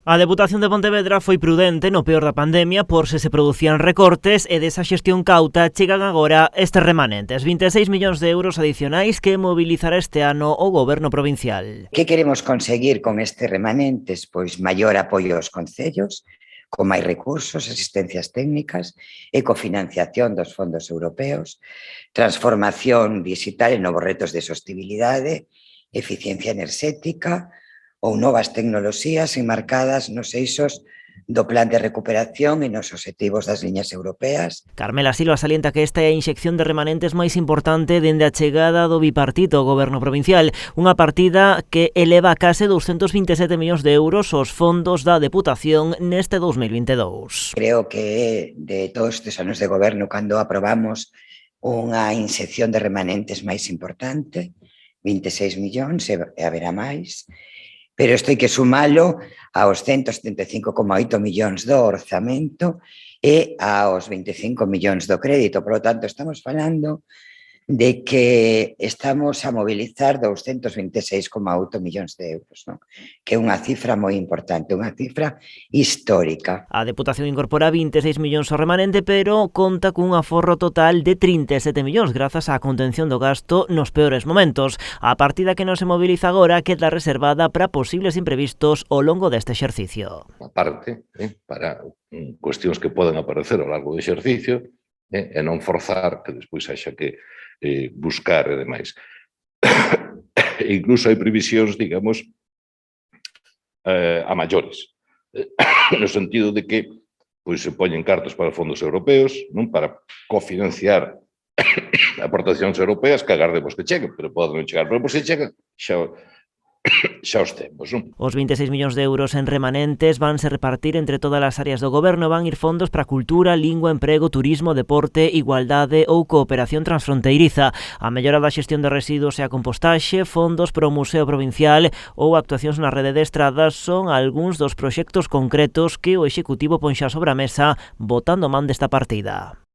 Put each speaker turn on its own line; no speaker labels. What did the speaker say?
A Deputación de Pontevedra foi prudente no peor da pandemia por se producían recortes e desa xestión cauta chegan agora estes remanentes, 26 millóns de euros adicionais que mobilizará este ano o Goberno provincial.
Que queremos conseguir con estes remanentes? Pois maior apoio aos concellos, con máis recursos, asistencias técnicas, ecofinanciación dos fondos europeos, transformación digital e novos retos de sostibilidade, eficiencia enerxética ou novas tecnoloxías enmarcadas nos eixos do plan de recuperación e nos obxectivos das liñas europeas.
Carmela Silva salienta que esta é a inxección de remanentes máis importante dende a chegada do bipartito ao Goberno provincial, unha partida que eleva a case 227 millóns de euros os fondos da Deputación neste 2022.
Creo que de todos estes anos de goberno, cando aprobamos unha inxección de remanentes máis importante, 26 millóns, e haberá máis, pero isto hai que sumalo aos 175,8 millóns do orzamento e aos 25 millóns do crédito. Por lo tanto, estamos falando de que estamos a mobilizar 226,8 millóns de euros, non? Que é unha cifra moi importante, unha cifra histórica.
A Deputación incorpora 26 millóns ao remanente, pero conta cun aforro total de 37 millóns grazas á contención do gasto nos peores momentos. A partida que non se moviliza agora queda reservada para posibles imprevistos ao longo deste exercicio.
A parte, para cuestións que poden aparecer ao largo do exercicio, e non forzar que despois haxa que buscar e demais. E incluso hai previsións, digamos, a maiores, no sentido de que pois se poñen cartas para fondos europeos, non para cofinanciar aportacións europeas que agardemos que cheguen, pero poden non chegar, pero por se chegan, xa os temos, non?
Os 26 millóns de euros en remanentes vanse repartir entre todas as áreas do Goberno, van ir fondos para cultura, lingua, emprego, turismo, deporte, igualdade ou cooperación transfronteiriza, a mellora da xestión de residuos e a compostaxe, fondos para o Museo Provincial ou actuacións na rede de estradas son algúns dos proxectos concretos que o Executivo pon xa sobre a mesa botando man desta partida.